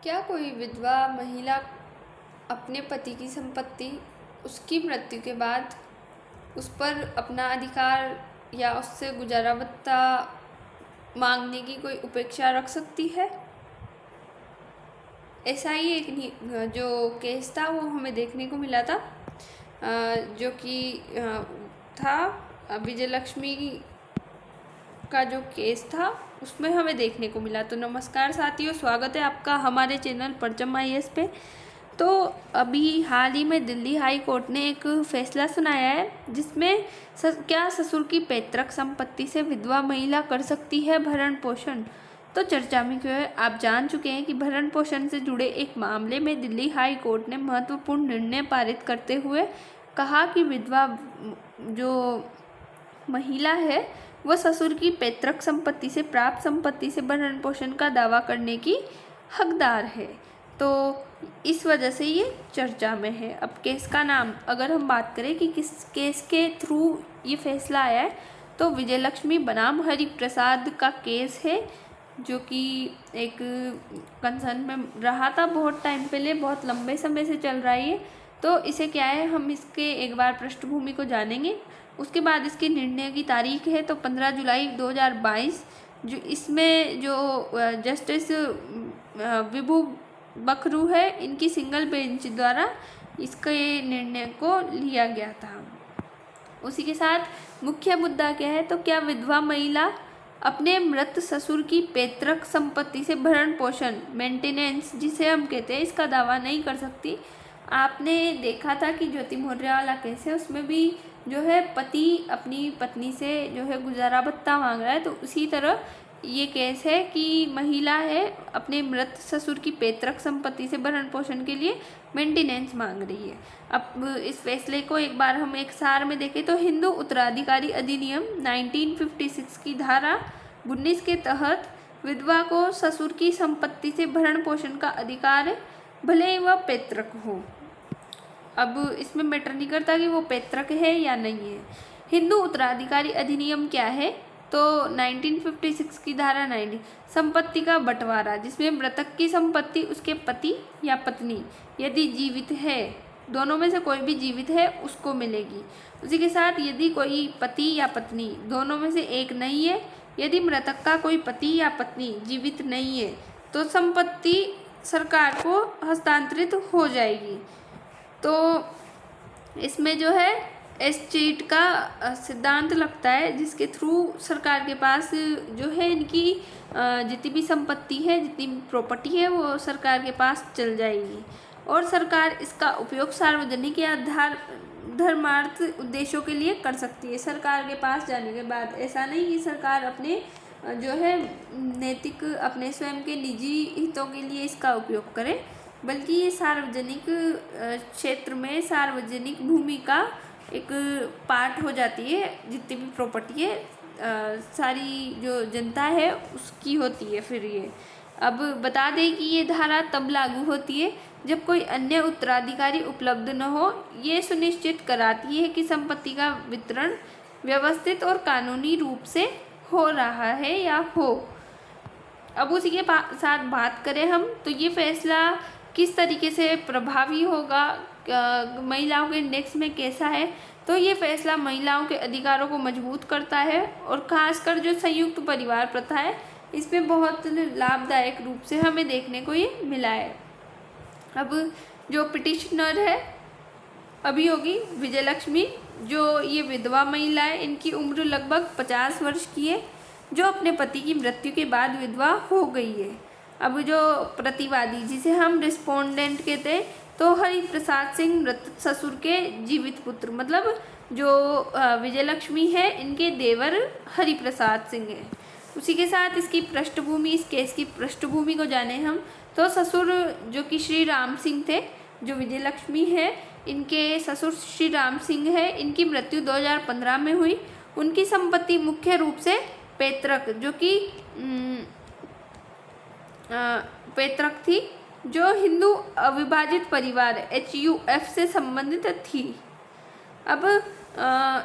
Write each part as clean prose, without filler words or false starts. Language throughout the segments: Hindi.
क्या कोई विधवा महिला अपने पति की संपत्ति उसकी मृत्यु के बाद उस पर अपना अधिकार या उससे गुजारा भत्ता मांगने की कोई उपेक्षा रख सकती है? ऐसा ही एक जो केस था वो हमें देखने को मिला था, जो कि था विजय लक्ष्मी का जो केस था उसमें हमें देखने को मिला। तो नमस्कार साथियों, स्वागत है आपका हमारे चैनल परचम IAS पे। तो अभी हाल ही में दिल्ली हाई कोर्ट ने एक फैसला सुनाया है जिसमें क्या ससुर की पैतृक संपत्ति से विधवा महिला कर सकती है भरण पोषण। तो चर्चा में क्यों है, आप जान चुके हैं कि भरण पोषण से जुड़े एक मामले में दिल्ली हाई कोर्ट ने महत्वपूर्ण निर्णय पारित करते हुए कहा कि विधवा जो महिला है वह ससुर की पैतृक संपत्ति से प्राप्त संपत्ति से भरण पोषण का दावा करने की हकदार है। तो इस वजह से ये चर्चा में है। अब केस का नाम अगर हम बात करें कि किस केस के थ्रू ये फैसला आया है, तो विजय लक्ष्मी बनाम हरि प्रसाद का केस है, जो कि एक कंसर्न में रहा था बहुत टाइम पहले, बहुत लंबे समय से चल रहा है। तो इसे क्या है, हम इसके एक बार पृष्ठभूमि को जानेंगे, उसके बाद इसके निर्णय की तारीख है तो 15 जुलाई 2022। जो इसमें जो जस्टिस विभू बखरू है, इनकी सिंगल बेंच द्वारा इसके निर्णय को लिया गया था। उसी के साथ मुख्य मुद्दा क्या है, तो क्या विधवा महिला अपने मृत ससुर की पैतृक संपत्ति से भरण पोषण मेंटेनेंस जिसे हम कहते हैं इसका दावा नहीं कर सकती। आपने देखा था कि ज्योति मौर्य वाला केस है, उसमें भी जो है पति अपनी पत्नी से जो है गुजारा भत्ता मांग रहा है, तो उसी तरह ये केस है कि महिला है अपने मृत ससुर की पैतृक संपत्ति से भरण पोषण के लिए मेंटेनेंस मांग रही है। अब इस फैसले को एक बार हम एक सार में देखें तो हिंदू उत्तराधिकारी अधिनियम 1956 की धारा 19 के तहत विधवा को ससुर की संपत्ति से भरण पोषण का अधिकार है, भले ही वह पैतृक हो। अब इसमें मैटर नहीं करता कि वो पैतृक है या नहीं है। हिंदू उत्तराधिकारी अधिनियम क्या है, तो 1956 की धारा 90 संपत्ति का बंटवारा, जिसमें मृतक की संपत्ति उसके पति या पत्नी यदि जीवित है, दोनों में से कोई भी जीवित है उसको मिलेगी। उसी के साथ यदि कोई पति या पत्नी दोनों में से एक नहीं है, यदि मृतक का कोई पति या पत्नी जीवित नहीं है, तो संपत्ति सरकार को हस्तांतरित हो जाएगी। तो इसमें जो है एस्टेट का सिद्धांत लगता है, जिसके थ्रू सरकार के पास जो है इनकी जितनी भी संपत्ति है, जितनी प्रॉपर्टी है, वो सरकार के पास चल जाएगी और सरकार इसका उपयोग सार्वजनिक या धर्मार्थ उद्देश्यों के लिए कर सकती है सरकार के पास जाने के बाद। ऐसा नहीं कि सरकार अपने जो है नैतिक अपने स्वयं के निजी हितों के लिए इसका उपयोग करे, बल्कि ये सार्वजनिक क्षेत्र में सार्वजनिक भूमि का एक पार्ट हो जाती है। जितनी भी प्रॉपर्टी है सारी जो जनता है उसकी होती है। फिर ये अब बता दें कि ये धारा तब लागू होती है जब कोई अन्य उत्तराधिकारी उपलब्ध न हो। ये सुनिश्चित कराती है कि संपत्ति का वितरण व्यवस्थित और कानूनी रूप से हो रहा है या हो। अब उसी के साथ बात करें हम, तो ये फैसला किस तरीके से प्रभावी होगा, महिलाओं के इंडेक्स में कैसा है, तो ये फैसला महिलाओं के अधिकारों को मजबूत करता है और खासकर जो संयुक्त परिवार प्रथा है इसमें बहुत लाभदायक रूप से हमें देखने को ये मिला है। अब जो पिटिशनर है अभियोगी विजय लक्ष्मी, जो ये विधवा महिला है, इनकी उम्र लगभग 50 वर्ष की है, जो अपने पति की मृत्यु के बाद विधवा हो गई है। अब जो प्रतिवादी जिसे हम रिस्पोंडेंट कहते हैं, तो हरि प्रसाद सिंह मृत ससुर के जीवित पुत्र, मतलब जो विजय लक्ष्मी है इनके देवर हरि प्रसाद सिंह है। उसी के साथ इसकी पृष्ठभूमि, इस केस की पृष्ठभूमि को जाने हम, तो ससुर जो कि श्री राम सिंह थे, जो विजय लक्ष्मी है इनके ससुर श्री राम सिंह है, इनकी मृत्यु 2015 में हुई। उनकी संपत्ति मुख्य रूप से पैतृक, जो कि पैतृक थी, जो हिंदू अविभाजित परिवार HUF से संबंधित थी। अब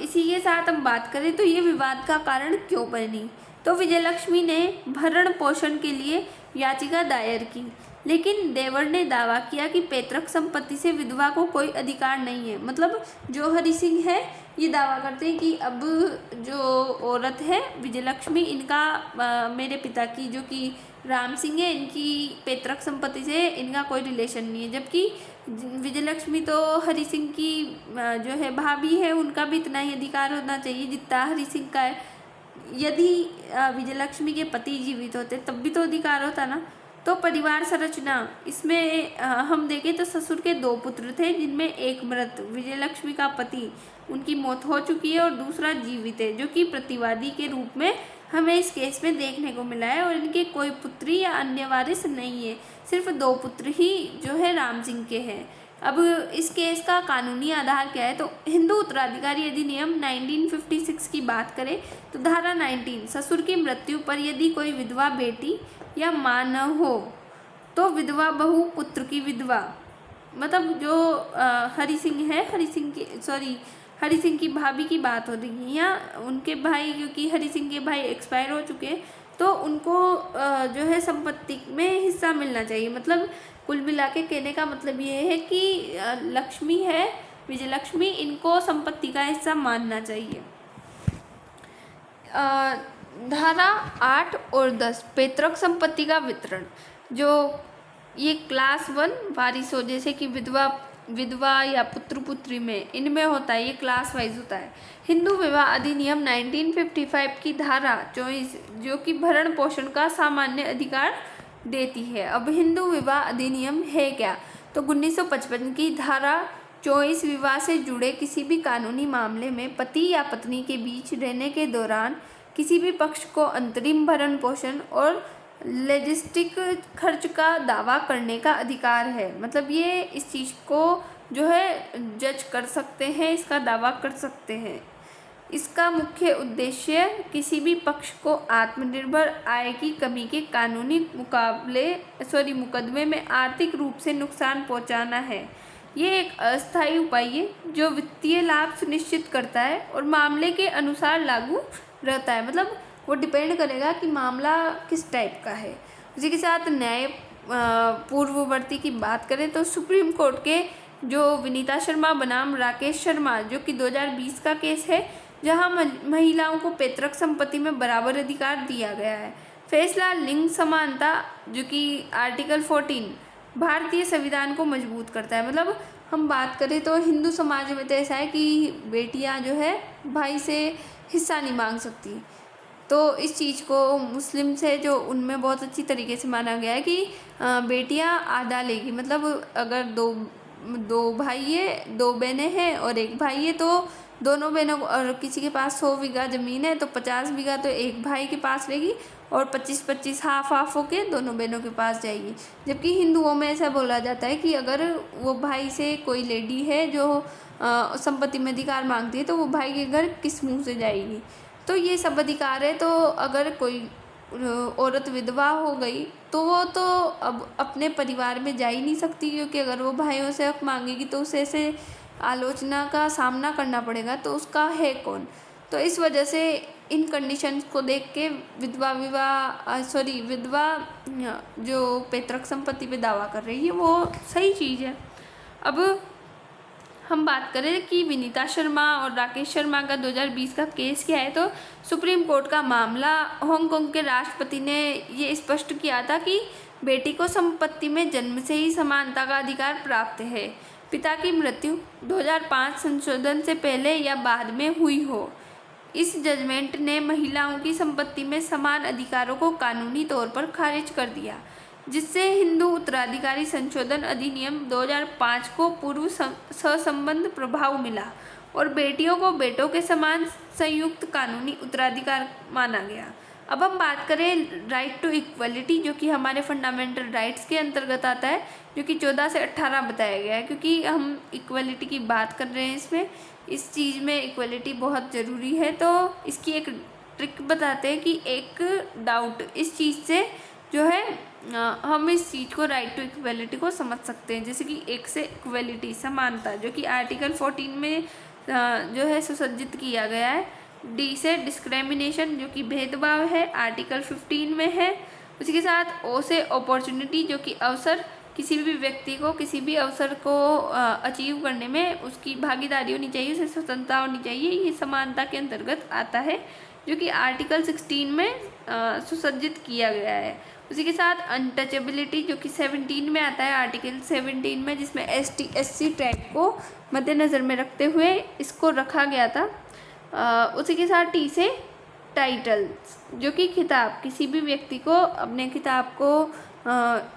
इसी के साथ हम बात करें तो ये विवाद का कारण क्यों बनी, तो विजय लक्ष्मी ने भरण पोषण के लिए याचिका दायर की। लेकिन देवर ने दावा किया कि पैतृक संपत्ति से विधवा को कोई अधिकार नहीं है। मतलब जो हरि सिंह है ये दावा करते हैं कि अब जो औरत है विजयलक्ष्मी, इनका मेरे पिता की जो कि राम सिंह है, इनकी पैतृक संपत्ति से इनका कोई रिलेशन नहीं है। जबकि विजयलक्ष्मी तो हरि सिंह की जो है भाभी है, उनका भी इतना ही अधिकार होना चाहिए जितना हरि सिंह का है। यदि विजयलक्ष्मी के पति जीवित होते तब भी तो अधिकार होता ना। तो परिवार संरचना इसमें हम देखें तो ससुर के 2 पुत्र थे, जिनमें एक मृत विजयलक्ष्मी का पति, उनकी मौत हो चुकी है, और दूसरा जीवित है जो कि प्रतिवादी के रूप में हमें इस केस में देखने को मिला है। और इनके कोई पुत्री या अन्य वारिस नहीं है, सिर्फ 2 पुत्र ही जो है राम सिंह के हैं। अब इस केस का कानूनी आधार क्या है, तो हिंदू उत्तराधिकारी अधिनियम 1956 की बात करें तो धारा 19, ससुर की मृत्यु पर यदि कोई विधवा बेटी या मां न हो तो विधवा बहू पुत्र की विधवा, मतलब जो हरि सिंह है, हरि सिंह की भाभी की बात हो रही है, या उनके भाई, क्योंकि हरि सिंह के भाई एक्सपायर हो चुके हैं तो उनको जो है संपत्ति में हिस्सा मिलना चाहिए। मतलब कुल मिला के कहने का मतलब ये है कि लक्ष्मी है, विजयलक्ष्मी, इनको संपत्ति का हिस्सा मानना चाहिए। धारा 8 और 10 पैतृक संपत्ति का वितरण, जो ये क्लास 1 वारिस हो, जैसे कि विधवा या पुत्र पुत्री में, इनमें होता है, ये क्लास वाइज होता है। हिंदू विवाह अधिनियम 1955 की धारा 24 जो कि भरण पोषण का सामान्य अधिकार देती है। अब हिंदू विवाह अधिनियम है क्या, तो 1955 की धारा 24 विवाह से जुड़े किसी भी कानूनी मामले में पति या पत्नी के बीच रहने के दौरान किसी भी पक्ष को अंतरिम भरण पोषण और लॉजिस्टिक खर्च का दावा करने का अधिकार है। मतलब ये इस चीज़ को जो है जज कर सकते हैं, इसका दावा कर सकते हैं। इसका मुख्य उद्देश्य किसी भी पक्ष को आत्मनिर्भर आय की कमी के कानूनी मुकदमे में आर्थिक रूप से नुकसान पहुंचाना है। ये एक अस्थायी उपाय है जो वित्तीय लाभ सुनिश्चित करता है और मामले के अनुसार लागू रहता है। मतलब वो डिपेंड करेगा कि मामला किस टाइप का है। उसी के साथ न्याय पूर्ववर्ती की बात करें तो सुप्रीम कोर्ट के जो विनीता शर्मा बनाम राकेश शर्मा, जो कि 2020 का केस है, जहां महिलाओं को पैतृक संपत्ति में बराबर अधिकार दिया गया है। फैसला लिंग समानता, जो कि आर्टिकल 14 भारतीय संविधान को मजबूत करता है। मतलब हम बात करें तो हिंदू समाज में तो ऐसा है कि बेटियां जो है भाई से हिस्सा नहीं मांग सकती, तो इस चीज़ को मुस्लिम से जो उनमें बहुत अच्छी तरीके से माना गया है कि बेटियां आधा लेगी। मतलब अगर दो भाई है, 2 बहनें हैं और 1 भाई है, तो दोनों बहनों को, और किसी के पास 100 बीघा ज़मीन है तो 50 बीघा तो एक भाई के पास रहेगी और 25-25 हाफ होके दोनों बहनों के पास जाएगी। जबकि हिंदुओं में ऐसा बोला जाता है कि अगर वो भाई से कोई लेडी है जो संपत्ति में अधिकार मांगती है तो वो भाई के घर किस मुंह से जाएगी। तो ये सब अधिकार है। तो अगर कोई औरत विधवा हो गई तो वो तो अब अपने परिवार में जा ही नहीं सकती, क्योंकि अगर वो भाइयों से हक मांगेगी तो उसे ऐसे आलोचना का सामना करना पड़ेगा, तो उसका है कौन। तो इस वजह से इन कंडीशंस को देख के विधवा जो पैतृक संपत्ति पे दावा कर रही है वो सही चीज़ है। अब हम बात करें कि विनीता शर्मा और राकेश शर्मा का 2020 का केस क्या है, तो सुप्रीम कोर्ट का मामला, हांगकांग के राष्ट्रपति ने ये स्पष्ट किया था कि बेटी को संपत्ति में जन्म से ही समानता का अधिकार प्राप्त है, पिता की मृत्यु 2005 संशोधन से पहले या बाद में हुई हो। इस जजमेंट ने महिलाओं की संपत्ति में समान अधिकारों को कानूनी तौर पर खारिज कर दिया, जिससे हिंदू उत्तराधिकारी संशोधन अधिनियम 2005 को पूर्व सहसंबंध प्रभाव मिला और बेटियों को बेटों के समान संयुक्त कानूनी उत्तराधिकार माना गया। अब हम बात करें राइट टू इक्वलिटी, जो कि हमारे फंडामेंटल राइट्स के अंतर्गत आता है, जो कि 14 से 18 बताया गया है। क्योंकि हम इक्वलिटी की बात कर रहे हैं, इसमें इस चीज़ में इक्वलिटी बहुत ज़रूरी है। तो इसकी एक ट्रिक बताते हैं कि एक डाउट इस चीज़ से जो है हम इस चीज़ को राइट टू इक्वलिटी को समझ सकते हैं। जैसे कि एक से इक्वलिटी समानता, जो कि आर्टिकल 14 में जो है सुसज्जित किया गया है। डी से डिस्क्रिमिनेशन, जो कि भेदभाव है, आर्टिकल 15 में है। उसी के साथ ओ से अपॉर्चुनिटी, जो कि अवसर, किसी भी व्यक्ति को किसी भी अवसर को अचीव करने में उसकी भागीदारी होनी चाहिए, उसे स्वतंत्रता होनी चाहिए, ये समानता के अंतर्गत आता है, जो कि आर्टिकल 16 में सुसज्जित किया गया है। उसी के साथ अनटचेबिलिटी, जो कि 17 में आता है, आर्टिकल 17 में, जिसमें ST SC टैग को मद्देनज़र में रखते हुए इसको रखा गया था। उसी के साथ टी से टाइटल्स, जो कि खिताब, किसी भी व्यक्ति को अपने खिताब को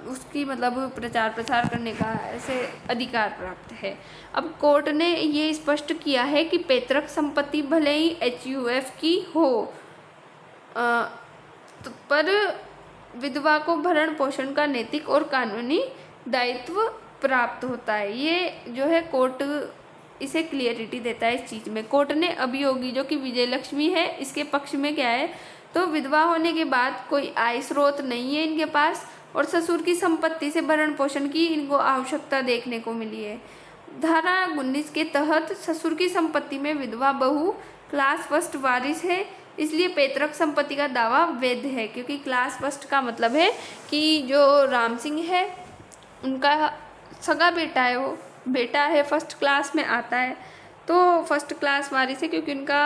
उसकी मतलब प्रचार प्रसार करने का ऐसे अधिकार प्राप्त है। अब कोर्ट ने ये स्पष्ट किया है कि पैतृक संपत्ति भले ही HUF की हो, पर विधवा को भरण पोषण का नैतिक और कानूनी दायित्व प्राप्त होता है। ये जो है कोर्ट इसे क्लियरिटी देता है इस चीज़ में। कोर्ट ने अभियोगी, जो कि विजय लक्ष्मी है, इसके पक्ष में क्या है, तो विधवा होने के बाद कोई आय स्रोत नहीं है इनके पास, और ससुर की संपत्ति से भरण पोषण की इनको आवश्यकता देखने को मिली है। धारा 19 के तहत ससुर की संपत्ति में विधवा बहू क्लास फर्स्ट वारिस है, इसलिए पैतृक संपत्ति का दावा वैध है, क्योंकि क्लास फर्स्ट का मतलब है कि जो राम सिंह है उनका सगा बेटा है, वो बेटा है, फर्स्ट क्लास में आता है, तो फर्स्ट क्लास वारिस है, क्योंकि उनका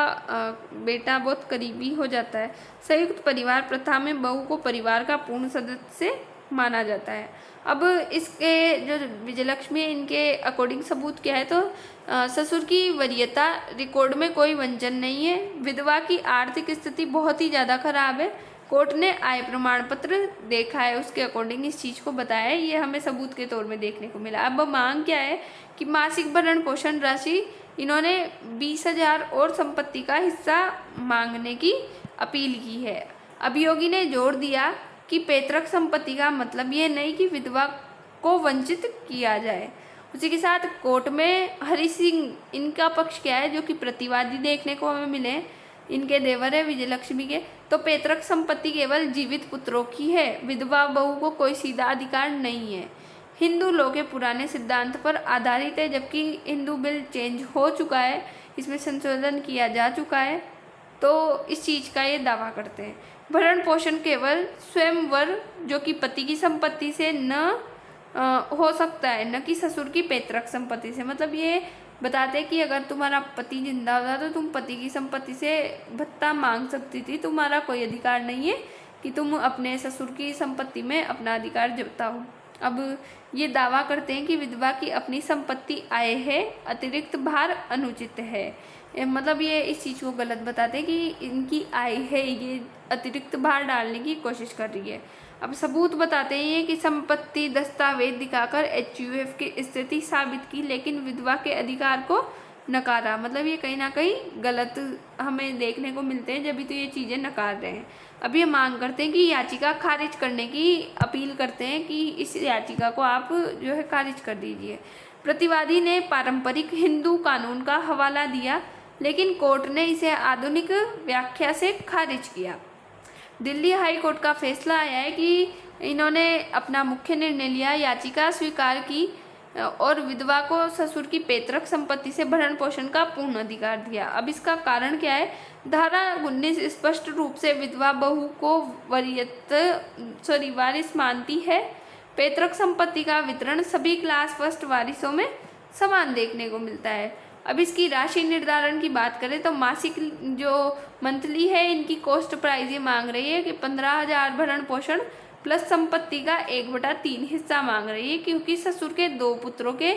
बेटा बहुत करीबी हो जाता है। संयुक्त परिवार प्रथा में बहू को परिवार का पूर्ण सदस्य माना जाता है। अब इसके जो विजयलक्ष्मी है, इनके अकॉर्डिंग सबूत क्या है, तो ससुर की वरीयता, रिकॉर्ड में कोई वंचन नहीं है, विधवा की आर्थिक स्थिति बहुत ही ज़्यादा खराब है, कोर्ट ने आय प्रमाण पत्र देखा है, उसके अकॉर्डिंग इस चीज़ को बताया है, ये हमें सबूत के तौर में देखने को मिला। अब मांग क्या है कि मासिक भरण पोषण राशि इन्होंने 20,000 और संपत्ति का हिस्सा मांगने की अपील की है। अभियोगी ने जोर दिया कि पैतृक संपत्ति का मतलब ये नहीं कि विधवा को वंचित किया जाए। उसी के साथ कोर्ट में हरि सिंह, इनका पक्ष क्या है, जो कि प्रतिवादी देखने को हमें मिले, इनके देवर है विजयलक्ष्मी के, तो पैतृक संपत्ति केवल जीवित पुत्रों की है, विधवा बहू को कोई सीधा अधिकार नहीं है, हिंदू लॉ के पुराने सिद्धांत पर आधारित है, जबकि हिंदू बिल चेंज हो चुका है, इसमें संशोधन किया जा चुका है, तो इस चीज़ का ये दावा करते हैं। भरण पोषण केवल स्वयंवर, जो कि पति की संपत्ति से न हो सकता है, न कि ससुर की पैतृक संपत्ति से। मतलब ये बताते हैं कि अगर तुम्हारा पति जिंदा होता तो तुम पति की संपत्ति से भत्ता मांग सकती थी, तुम्हारा कोई अधिकार नहीं है कि तुम अपने ससुर की संपत्ति में अपना अधिकार जताओ। अब ये दावा करते हैं कि विधवा की अपनी संपत्ति आय है, अतिरिक्त भार अनुचित है। मतलब ये इस चीज़ को गलत बताते हैं कि इनकी आय है, ये अतिरिक्त भार डालने की कोशिश कर रही है। अब सबूत बताते हैं ये कि संपत्ति दस्तावेज दिखाकर HUF की स्थिति साबित की, लेकिन विधवा के अधिकार को नकारा। मतलब ये कहीं ना कहीं गलत हमें देखने को मिलते हैं, जब भी तो ये चीज़ें नकार रहे हैं। अब ये मांग करते हैं कि याचिका खारिज करने की अपील करते हैं कि इस याचिका को आप जो है खारिज कर दीजिए। प्रतिवादी ने पारंपरिक हिंदू कानून का हवाला दिया, लेकिन कोर्ट ने इसे आधुनिक व्याख्या से खारिज किया। दिल्ली हाई कोर्ट का फैसला आया है कि इन्होंने अपना मुख्य निर्णय लिया, याचिका स्वीकार की और विधवा को ससुर की पैतृक संपत्ति से भरण पोषण का पूर्ण अधिकार दिया। अब इसका कारण क्या है, धारा 19 स्पष्ट रूप से विधवा बहू को वारिस मानती है। पैतृक संपत्ति का वितरण सभी क्लास फर्स्ट वारिसों में समान देखने को मिलता है। अब इसकी राशि निर्धारण की बात करें तो मासिक जो मंथली है, इनकी कॉस्ट प्राइस ये मांग रही है कि 15,000 भरण पोषण प्लस संपत्ति का 1/3 हिस्सा मांग रही है, क्योंकि ससुर के 2 पुत्रों के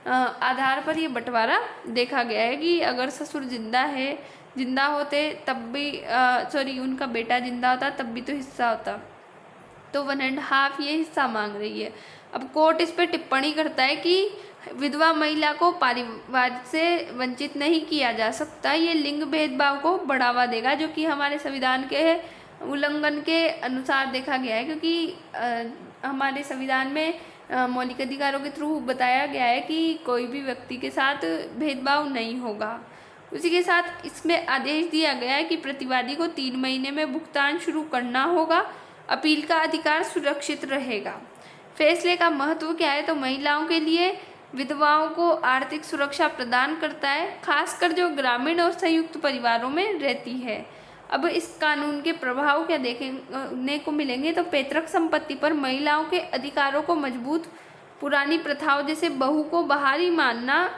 आधार पर ये बंटवारा देखा गया है कि अगर ससुर जिंदा होते तब भी उनका बेटा जिंदा होता तब भी तो हिस्सा होता, तो 1.5 ये हिस्सा मांग रही है। अब कोर्ट इस पर टिप्पणी करता है कि विधवा महिला को परिवार से वंचित नहीं किया जा सकता, ये लिंग भेदभाव को बढ़ावा देगा, जो कि हमारे संविधान के उल्लंघन के अनुसार देखा गया है, क्योंकि हमारे संविधान में मौलिक अधिकारों के थ्रू बताया गया है कि कोई भी व्यक्ति के साथ भेदभाव नहीं होगा। उसी के साथ इसमें आदेश दिया गया है कि प्रतिवादी को 3 महीने में भुगतान शुरू करना होगा, अपील का अधिकार सुरक्षित रहेगा। फैसले का महत्व क्या है, तो महिलाओं के लिए विधवाओं को आर्थिक सुरक्षा प्रदान करता है, खासकर जो ग्रामीण और संयुक्त परिवारों में रहती है। अब इस कानून के प्रभाव क्या देखने को मिलेंगे, तो पैतृक संपत्ति पर महिलाओं के अधिकारों को मजबूत, पुरानी प्रथाओं जैसे बहू को बाहरी मानना,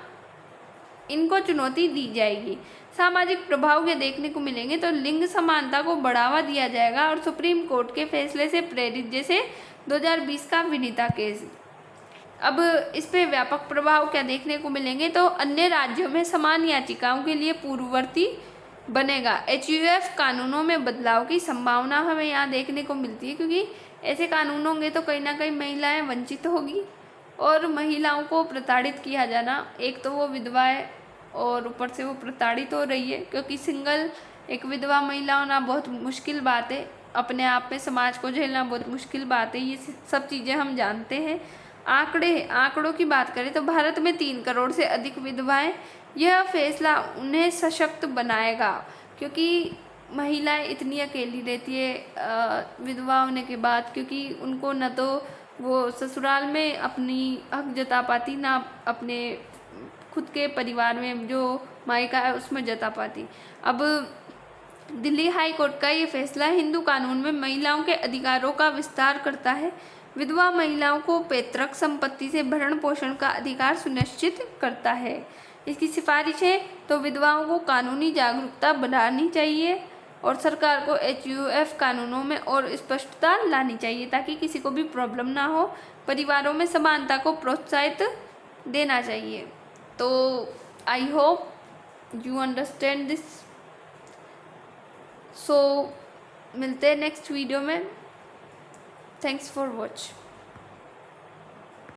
इनको चुनौती दी जाएगी। सामाजिक प्रभाव क्या देखने को मिलेंगे, तो लिंग समानता को बढ़ावा दिया जाएगा और सुप्रीम कोर्ट के फैसले से प्रेरित, जैसे 2020 का विनीता केस। अब इस पे व्यापक प्रभाव क्या देखने को मिलेंगे, तो अन्य राज्यों में समान याचिकाओं के लिए पूर्ववर्ती बनेगा। HUF कानूनों में बदलाव की संभावना हमें यहाँ देखने को मिलती है, क्योंकि ऐसे कानून होंगे तो कहीं ना कहीं महिलाएं वंचित होगी और महिलाओं को प्रताड़ित किया जाना, एक तो वो विधवा है और ऊपर से वो प्रताड़ित हो रही है, क्योंकि सिंगल एक विधवा महिला होना बहुत मुश्किल बात है, अपने आप में समाज को झेलना बहुत मुश्किल बात है, ये सब चीज़ें हम जानते हैं। आंकड़ों की बात करें तो भारत में 3 करोड़ से अधिक विधवाएं, यह फैसला उन्हें सशक्त बनाएगा, क्योंकि महिलाएं इतनी अकेली रहती है विधवा होने के बाद, क्योंकि उनको न तो वो ससुराल में अपनी हक जता पाती, ना अपने खुद के परिवार में जो मायका है उसमें जता पाती। अब दिल्ली हाई कोर्ट का ये फैसला हिंदू कानून में महिलाओं के अधिकारों का विस्तार करता है। विधवा महिलाओं को पैतृक संपत्ति से भरण पोषण का अधिकार सुनिश्चित करता है। इसकी सिफारिश है तो विधवाओं को कानूनी जागरूकता बढ़ानी चाहिए और सरकार को HUF कानूनों में और स्पष्टता लानी चाहिए, ताकि किसी को भी प्रॉब्लम ना हो। परिवारों में समानता को प्रोत्साहित देना चाहिए। तो I hope you understand this. So मिलते हैं नेक्स्ट वीडियो में। Thanks for watch.